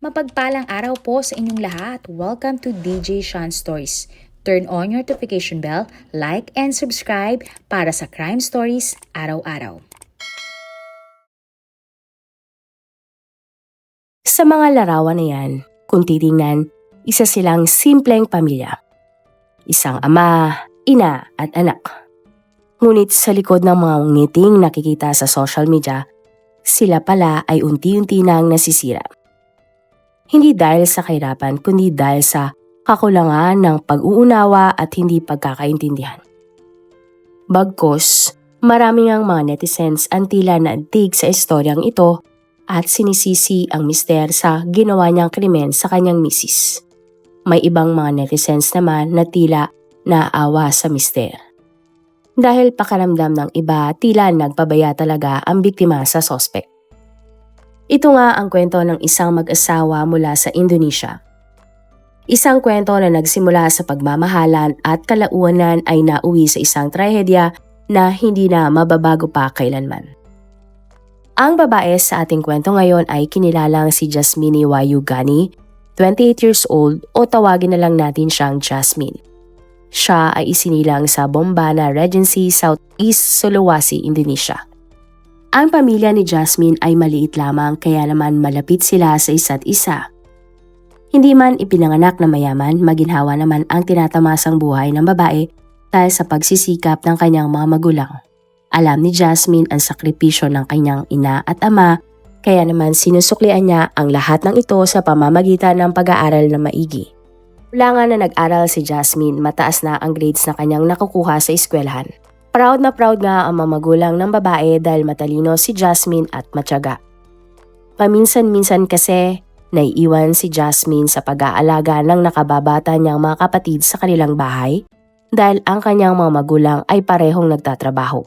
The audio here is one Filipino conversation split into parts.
Mapagpalang araw po sa inyong lahat. Welcome to DJ Sean Stories. Turn on your notification bell, like and subscribe para sa crime stories araw-araw. Sa mga larawan na yan, kung titingnan, isa silang simpleng pamilya. Isang ama, ina at anak. Ngunit sa likod ng mga ngiting nakikita sa social media, sila pala ay unti-unti nang nasisira. Hindi dahil sa kahirapan kundi dahil sa kakulangan ng pag-uunawa at hindi pagkakaintindihan. Bagkus, marami ang mga netizens ang tila naantig sa istoryang ito at sinisisi ang mister sa ginawa niyang krimen sa kanyang misis. May ibang mga netizens naman na tila naawa sa mister. Dahil pakiramdam ng iba, tila nagpabaya talaga ang biktima sa sospek. Ito nga ang kwento ng isang mag-asawa mula sa Indonesia. Isang kwento na nagsimula sa pagmamahalan at kalaunan ay nauwi sa isang trahedya na hindi na mababago pa kailanman. Ang babae sa ating kwento ngayon ay kinilalang si Jasmine Wayugani, 28 years old o tawagin na lang natin siyang Jasmine. Siya ay isinilang sa Bombana Regency, Southeast Sulawesi, Indonesia. Ang pamilya ni Jasmine ay maliit lamang kaya naman malapit sila sa isa't isa. Hindi man ipinanganak na mayaman, maginhawa naman ang tinatamasang buhay ng babae dahil sa pagsisikap ng kanyang mga magulang. Alam ni Jasmine ang sakripisyo ng kanyang ina at ama, kaya naman sinusuklian niya ang lahat ng ito sa pamamagitan ng pag-aaral na maigi. Mula nga na nag-aral si Jasmine, mataas na ang grades na kanyang nakukuha sa eskwelahan. Proud na proud nga ang mga magulang ng babae dahil matalino si Jasmine at matyaga. Paminsan-minsan kasi, naiiwan si Jasmine sa pag-aalaga ng nakababata niyang mga kapatid sa kanilang bahay dahil ang kanyang mga magulang ay parehong nagtatrabaho.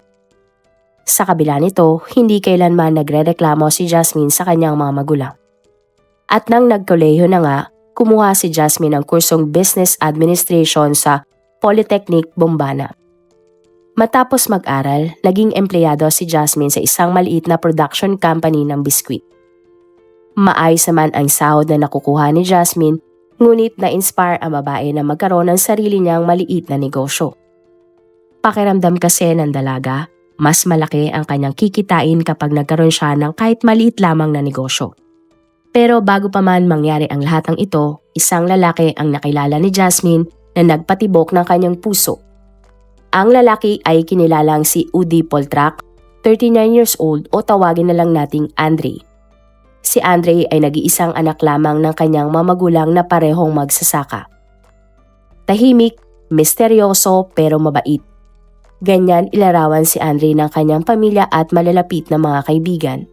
Sa kabila nito, hindi kailanman nagrereklamo si Jasmine sa kanyang mga magulang. At nang nagkolehiyo na nga, kumuha si Jasmine ng kursong Business Administration sa Polytechnic Bombana. Matapos mag-aral, naging empleyado si Jasmine sa isang maliit na production company ng biskwit. Maayos naman ang sahod na nakukuha ni Jasmine, ngunit na-inspire ang babae na magkaroon ng sarili niyang maliit na negosyo. Pakiramdam kasi ng dalaga, mas malaki ang kanyang kikitain kapag nagkaroon siya ng kahit maliit lamang na negosyo. Pero bago pa man mangyari ang lahat ng ito, isang lalaki ang nakilala ni Jasmine na nagpatibok ng kanyang puso. Ang lalaki ay kinilalang si Udi Poltrak, 39 years old o tawagin na lang nating Andre. Si Andre ay nag-iisang anak lamang ng kanyang mga magulang na parehong magsasaka. Tahimik, misteryoso pero mabait. Ganyan ilarawan si Andre ng kanyang pamilya at malalapit na mga kaibigan.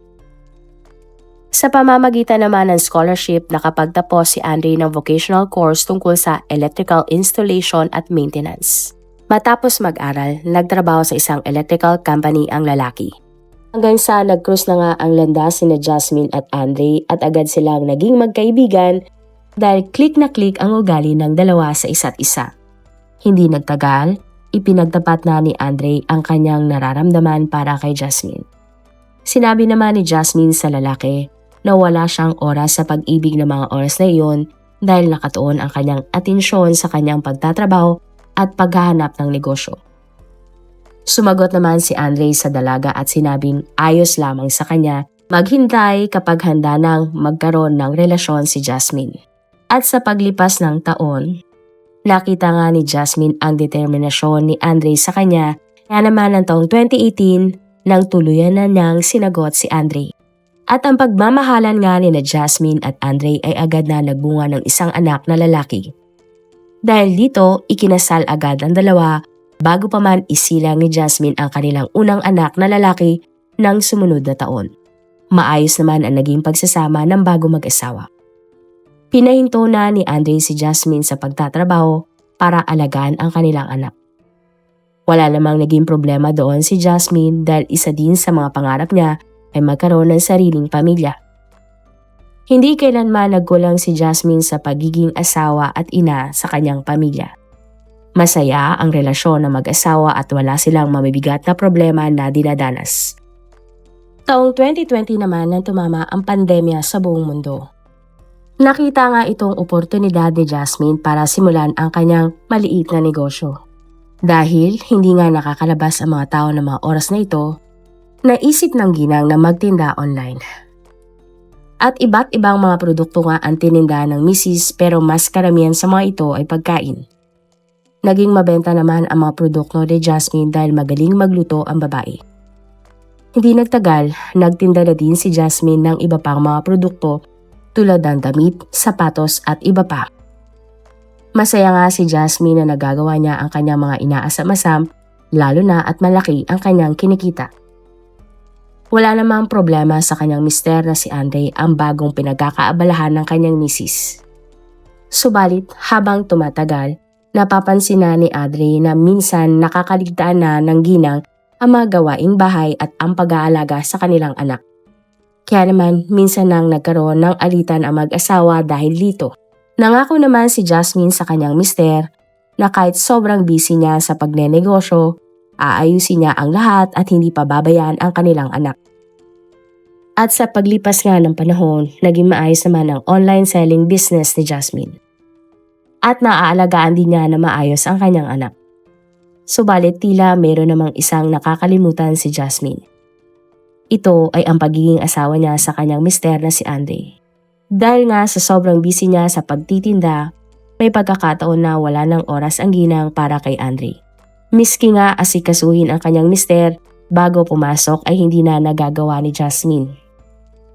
Sa pamamagitan naman ng scholarship, nakapagtapos si Andre ng vocational course tungkol sa electrical installation at maintenance. Matapos mag-aral, nagtrabaho sa isang electrical company ang lalaki. Hanggang sa nag-cross na nga ang landas sina Jasmine at Andre at agad silang naging magkaibigan dahil click na click ang ugali ng dalawa sa isa't isa. Hindi nagtagal, ipinagtapat na ni Andre ang kanyang nararamdaman para kay Jasmine. Sinabi naman ni Jasmine sa lalaki na wala siyang oras sa pag-ibig ng mga oras na iyon dahil nakatuon ang kanyang atensyon sa kanyang pagtatrabaho at paghahanap ng negosyo. Sumagot naman si Andre sa dalaga at sinabing ayos lamang sa kanya maghintay kapag handa nang magkaroon ng relasyon si Jasmine. At sa paglipas ng taon, nakita nga ni Jasmine ang determinasyon ni Andre sa kanya, kaya naman ng taong 2018 nang tuluyan na niyang sinagot si Andre. At ang pagmamahalan nga ni na Jasmine at Andre ay agad na nagbunga ng isang anak na lalaki. Dahil dito, ikinasal agad ang dalawa bago pa man isilang ni Jasmine ang kanilang unang anak na lalaki ng sumunod na taon. Maayos naman ang naging pagsasama ng bago mag-asawa. Pinahinto na ni Andre si Jasmine sa pagtatrabaho para alagaan ang kanilang anak. Wala namang naging problema doon si Jasmine dahil isa din sa mga pangarap niya ay magkaroon ng sariling pamilya. Hindi kailanman nagkulang si Jasmine sa pagiging asawa at ina sa kanyang pamilya. Masaya ang relasyon ng mag-asawa at wala silang mamibigat na problema na dinadanas. Taong 2020 naman nang tumama ang pandemya sa buong mundo. Nakita nga itong oportunidad ni Jasmine para simulan ang kanyang maliit na negosyo. Dahil hindi nga nakakalabas ang mga tao ng mga oras na ito, naisip ng ginang na magtinda online. At iba't ibang mga produkto nga ang tininda ng misis pero mas karamihan sa mga ito ay pagkain. Naging mabenta naman ang mga produkto ni Jasmine dahil magaling magluto ang babae. Hindi nagtagal, nagtinda na din si Jasmine ng iba pang mga produkto tulad ng damit, sapatos at iba pa. Masaya nga si Jasmine na nagagawa niya ang kanyang mga inaasam-asam, lalo na at malaki ang kanyang kinikita. Wala namang problema sa kanyang mister na si Andre ang bagong pinagkakaabalahan ng kanyang misis. Subalit habang tumatagal, napapansin na ni Andre na minsan nakakaligtaan na ng ginang ang mga gawaing bahay at ang pag-aalaga sa kanilang anak. Kaya naman minsan nang nagkaroon ng alitan ang mag-asawa dahil dito. Nangako naman si Jasmine sa kanyang mister na kahit sobrang busy niya sa pagnenegosyo, aayusin niya ang lahat at hindi pa babayaan ang kanilang anak. At sa paglipas nga ng panahon, naging maayos naman ang online selling business ni Jasmine. At naaalagaan din niya na maayos ang kanyang anak. Subalit tila meron namang isang nakakalimutan si Jasmine. Ito ay ang pagiging asawa niya sa kanyang mister na si Andre. Dahil nga sa sobrang busy niya sa pagtitinda, may pagkakataon na wala ng oras ang ginang para kay Andre. Miski nga asikasuhin ang kanyang mister, bago pumasok ay hindi na nagagawa ni Jasmine.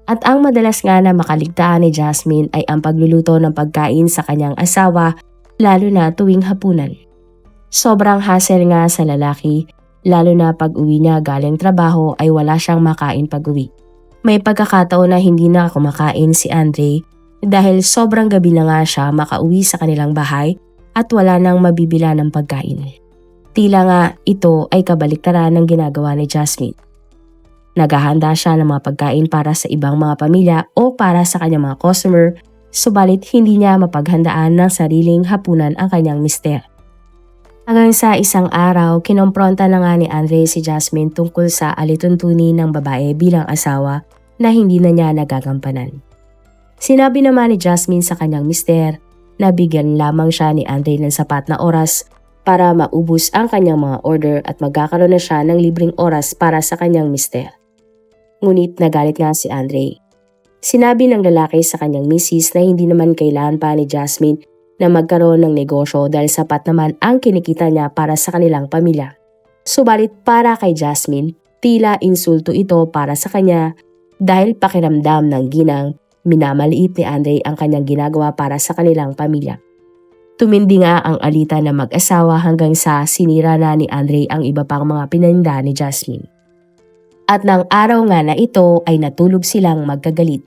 At ang madalas nga na makaligtaan ni Jasmine ay ang pagluluto ng pagkain sa kanyang asawa, lalo na tuwing hapunan. Sobrang hassle nga sa lalaki, lalo na pag uwi niya galing trabaho ay wala siyang makain pag uwi. May pagkakataon na hindi na kumakain si Andre dahil sobrang gabi na nga siya makauwi sa kanilang bahay at wala nang mabibila ng pagkain. Tila nga ito ay kabaliktaran ng ginagawa ni Jasmine. Naghahanda siya ng mga pagkain para sa ibang mga pamilya o para sa kanyang mga customer, subalit hindi niya mapaghandaan ng sariling hapunan ang kanyang mister. Hanggang sa isang araw, kinompronta na nga ni Andre si Jasmine tungkol sa alituntunin ng babae bilang asawa na hindi na niya nagagampanan. Sinabi naman ni Jasmine sa kanyang mister na bigyan lamang siya ni Andre ng sapat na oras para maubos ang kanyang mga order at magkakaroon na siya ng libreng oras para sa kanyang mister. Ngunit nagalit nga si Andre. Sinabi ng lalaki sa kanyang misis na hindi naman kailangan pa ni Jasmine na magkaroon ng negosyo dahil sapat naman ang kinikita niya para sa kanilang pamilya. Subalit para kay Jasmine, tila insulto ito para sa kanya dahil pakiramdam ng ginang minamaliit ni Andre ang kanyang ginagawa para sa kanilang pamilya. Tumindi nga ang alitan ng mag-asawa hanggang sa sinira na ni Andre ang iba pang mga pininda ni Jasmine. At ng araw nga na ito ay natulog silang magkagalit.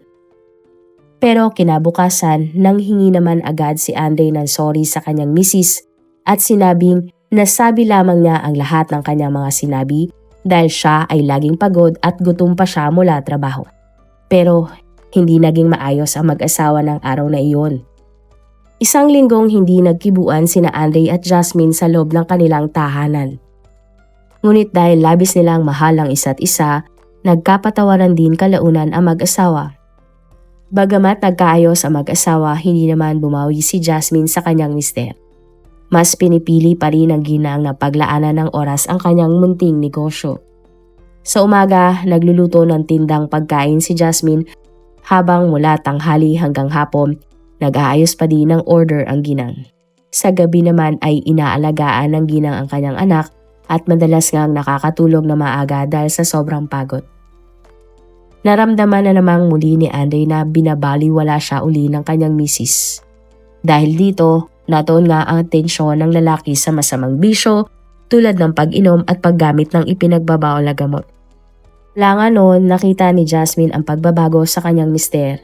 Pero kinabukasan, nanghingi naman agad si Andre ng sorry sa kanyang misis at sinabing nasabi lamang niya ang lahat ng kanyang mga sinabi dahil siya ay laging pagod at gutom pa siya mula trabaho. Pero hindi naging maayos ang mag-asawa ng araw na iyon. Isang linggong hindi nagkibuan sina Andre at Jasmine sa loob ng kanilang tahanan. Ngunit dahil labis nilang mahal ang isa't isa, nagkapatawaran din kalaunan ang mag-asawa. Bagamat nagkaayos ang mag-asawa, hindi naman bumawi si Jasmine sa kanyang mister. Mas pinipili pa rin ng ginang na paglaanan ng oras ang kanyang munting negosyo. Sa umaga, nagluluto ng tindang pagkain si Jasmine habang mula tanghali hanggang hapon, nag-aayos pa din ng order ang ginang. Sa gabi naman ay inaalagaan ng ginang ang kanyang anak at madalas ngang nakakatulog na maaga dahil sa sobrang pagod. Naramdaman na namang muli ni Andre na binabaliwala siya uli ng kanyang misis. Dahil dito, natoon nga ang atensyon ng lalaki sa masamang bisyo tulad ng pag-inom at paggamit ng ipinagbabawal na gamot. Wala nga noon, nakita ni Jasmine ang pagbabago sa kanyang mister.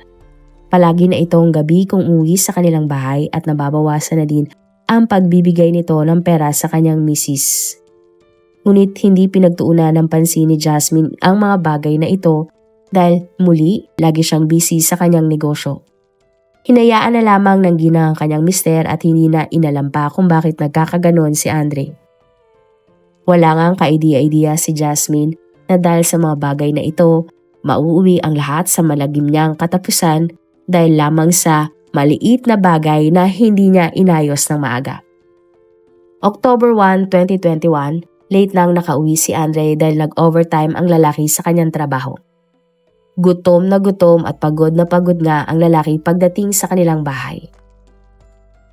Palagi na itong gabi kung uwi sa kanilang bahay at nababawasan na din ang pagbibigay nito ng pera sa kanyang misis. Ngunit hindi pinagtuunan ng pansin ni Jasmine ang mga bagay na ito dahil muli, lagi siyang busy sa kanyang negosyo. Hinayaan na lamang ng ginang ang kanyang mister at hindi na inalam pa kung bakit nagkakaganon si Andre. Wala ngang ka-idea-idea si Jasmine na dahil sa mga bagay na ito, mauuwi ang lahat sa malagim niyang katapusan dahil lamang sa maliit na bagay na hindi niya inayos ng maaga. October 1, 2021, late nang nakauwi si Andre dahil nag-overtime ang lalaki sa kanyang trabaho. Gutom na gutom at pagod na pagod nga ang lalaki pagdating sa kanilang bahay.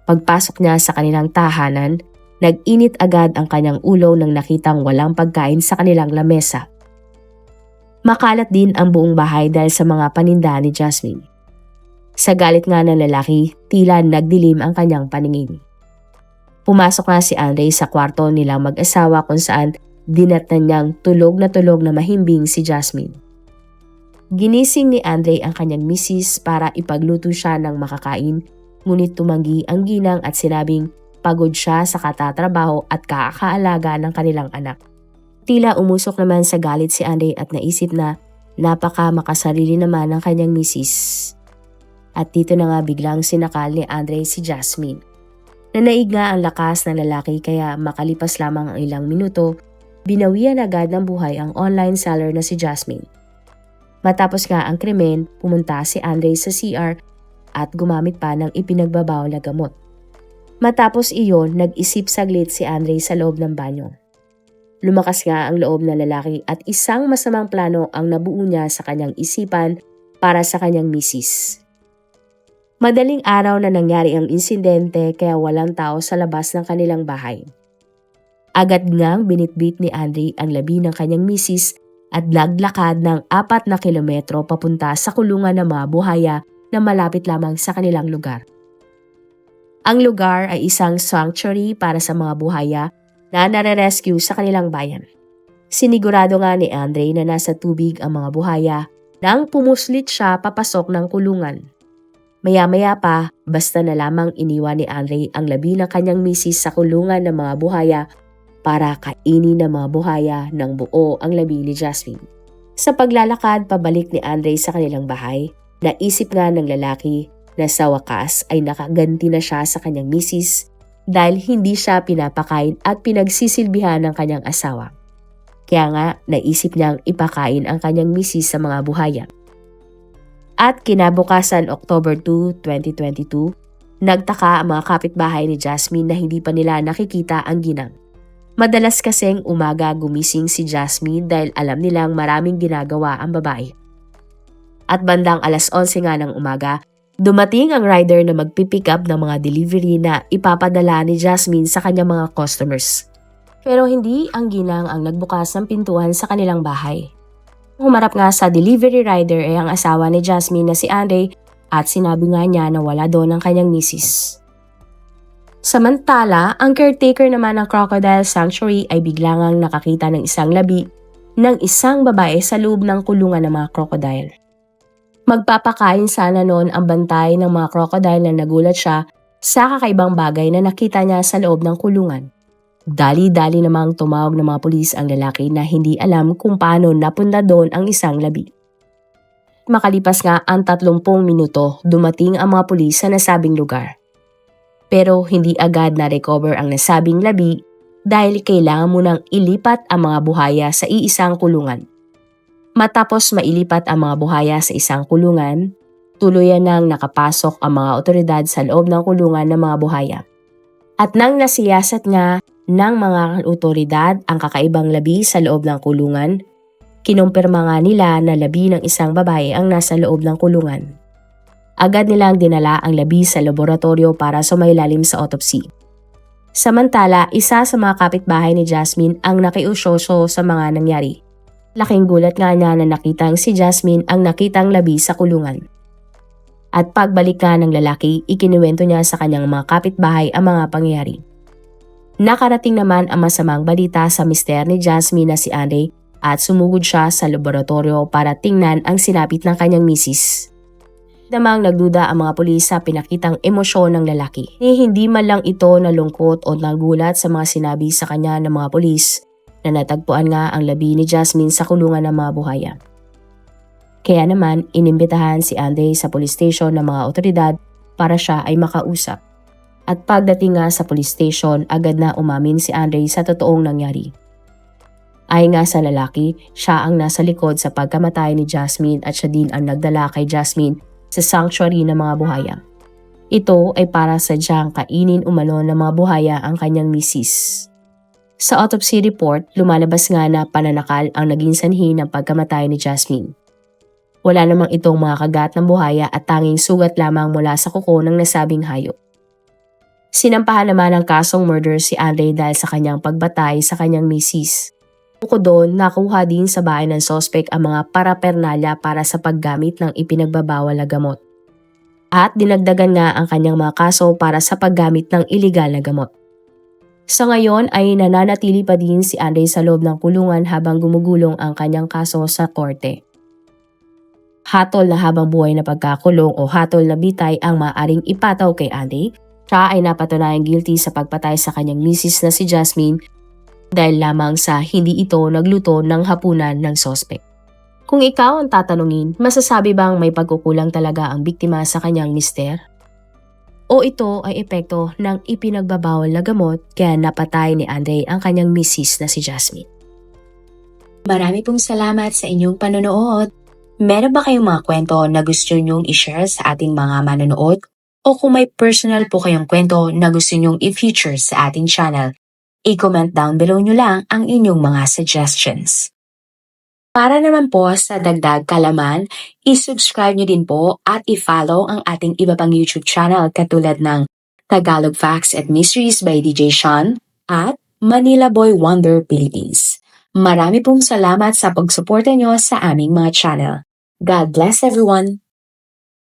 Pagpasok niya sa kanilang tahanan, nag-init agad ang kanyang ulo nang nakitang walang pagkain sa kanilang lamesa. Makalat din ang buong bahay dahil sa mga paninda ni Jasmine. Sa galit nga ng lalaki, tila nagdilim ang kanyang paningin. Pumasok nga si Andre sa kwarto nilang mag-asawa kung saan dinatnan niyang tulog na mahimbing si Jasmine. Ginising ni Andre ang kanyang misis para ipagluto siya ng makakain, ngunit tumanggi ang ginang at sinabing pagod siya sa katatrabaho at kakaalaga ng kanilang anak. Tila umusok naman sa galit si Andre at naisip na napaka makasarili naman ng kanyang misis. At dito na nga biglang sinakal ni Andre si Jasmine. Nanaig nga ang lakas ng lalaki kaya makalipas lamang ang ilang minuto, binawian agad ng buhay ang online seller na si Jasmine. Matapos nga ang krimen, pumunta si Andre sa CR at gumamit pa ng ipinagbabawal na gamot. Matapos iyon, nag-isip saglit si Andre sa loob ng banyo. Lumakas nga ang loob ng lalaki at isang masamang plano ang nabuo niya sa kanyang isipan para sa kanyang misis. Madaling araw na nangyari ang insidente kaya walang tao sa labas ng kanilang bahay. Agad ngang binitbit ni Andre ang labi ng kanyang misis at naglakad ng 4 na kilometro papunta sa kulungan ng mga buhaya na malapit lamang sa kanilang lugar. Ang lugar ay isang sanctuary para sa mga buhaya na nare-rescue sa kanilang bayan. Sinigurado nga ni Andre na nasa tubig ang mga buhaya nang pumuslit siya papasok ng kulungan. Maya-maya pa, basta na lamang iniwan ni Andre ang labi ng kanyang misis sa kulungan ng mga buhaya para kainin ng mga buhaya ng buo ang labi ni Jasmine. Sa paglalakad pabalik ni Andre sa kanilang bahay, naisip nga ng lalaki na sa wakas ay nakaganti na siya sa kanyang misis dahil hindi siya pinapakain at pinagsisilbihan ng kanyang asawa. Kaya nga naisip niyang ipakain ang kanyang misis sa mga buhaya. At kinabukasan October 2, 2022, nagtaka ang mga kapitbahay ni Jasmine na hindi pa nila nakikita ang ginang. Madalas kasing umaga gumising si Jasmine dahil alam nilang maraming ginagawa ang babae. At bandang alas 11 nga ng umaga, dumating ang rider na magpipick up ng mga delivery na ipapadala ni Jasmine sa kanyang mga customers. Pero hindi ang ginang ang nagbukas ng pintuan sa kanilang bahay. Humarap nga sa delivery rider ay ang asawa ni Jasmine na si Andre at sinabi nga niya na wala doon ang kanyang misis. Samantala, ang caretaker naman ng Crocodile Sanctuary ay bigla ngang nakakita ng isang labi ng isang babae sa loob ng kulungan ng mga crocodile. Magpapakain sana noon ang bantay ng mga crocodile na nagulat siya sa kakaibang bagay na nakita niya sa loob ng kulungan. Dali-dali namang tumawag ng mga pulis ang lalaki na hindi alam kung paano napunta doon ang isang labi. Makalipas nga ang 30 minuto, dumating ang mga pulis sa nasabing lugar. Pero hindi agad na-recover ang nasabing labi dahil kailangan munang ilipat ang mga buhaya sa iisang kulungan. Matapos mailipat ang mga buhaya sa isang kulungan, tuluyan nang nakapasok ang mga otoridad sa loob ng kulungan ng mga buhaya. At nang nasiyasat nga ng mga otoridad ang kakaibang labi sa loob ng kulungan, kinumpirma nga nila na labi ng isang babae ang nasa loob ng kulungan. Agad nilang dinala ang labi sa laboratorio para sumailalim sa autopsy. Samantala, isa sa mga kapitbahay ni Jasmine ang nakiusyoso sa mga nangyari. Laking gulat nga niya na nakitang si Jasmine ang nakitang labi sa kulungan. At pagbalik nga ng lalaki, ikinuwento niya sa kanyang mga kapitbahay ang mga pangyayari. Nakarating naman ang masamang balita sa mister ni Jasmine na si Andre at sumugod siya sa laboratorio para tingnan ang sinapit ng kanyang misis. Damang nagduda ang mga pulis sa pinakitang emosyon ng lalaki. Hindi man lang ito nalungkot o nagulat sa mga sinabi sa kanya ng mga pulis na natagpuan nga ang labi ni Jasmine sa kulungan ng mga buhaya. Kaya naman, inimbitahan si Andre sa police station ng mga otoridad para siya ay makausap. At pagdating nga sa police station, agad na umamin si Andre sa totoong nangyari. Ayon nga sa lalaki, siya ang nasa likod sa pagkamatay ni Jasmine at siya din ang nagdala kay Jasmine sa sanctuary ng mga buhaya. Ito ay para sadyang kainin umano ng mga buhaya ang kanyang misis. Sa autopsy report, lumalabas nga na pananakal ang naging sanhi ng pagkamatay ni Jasmine. Wala namang itong mga kagat ng buhaya at tanging sugat lamang mula sa kuko ng nasabing hayop. Sinampahan naman ng kasong murder si Andre dahil sa kanyang pagbatay sa kanyang misis. Bukod doon, nakuha din sa bahay ng sospek ang mga parapernalya para sa paggamit ng ipinagbabawal na gamot. At dinagdagan nga ang kanyang mga kaso para sa paggamit ng iligal na gamot. Sa ngayon ay nananatili pa din si Andre sa loob ng kulungan habang gumugulong ang kanyang kaso sa korte. Hatol na habang buhay na pagkakulong o hatol na bitay ang maaaring ipataw kay Andre. Siya ay napatunayang guilty sa pagpatay sa kanyang misis na si Jasmine dahil lamang sa hindi ito nagluto ng hapunan ng sospek. Kung ikaw ang tatanungin, masasabi bang may pagkukulang talaga ang biktima sa kanyang mister? O ito ay epekto ng ipinagbabawal na gamot kaya napatay ni Andre ang kanyang misis na si Jasmine? Marami pong salamat sa inyong panonood. Meron ba kayong mga kwento na gusto nyong i-share sa ating mga manonood? O kung may personal po kayong kwento na gusto nyong i-feature sa ating channel, i-comment down below nyo lang ang inyong mga suggestions. Para naman po sa dagdag kalaman, i-subscribe nyo din po at i-follow ang ating iba pang YouTube channel katulad ng Tagalog Facts and Mysteries by DJ Sean at Manila Boy Wonder Philippines. Marami pong salamat sa pagsuporta nyo sa aming mga channel. God bless everyone!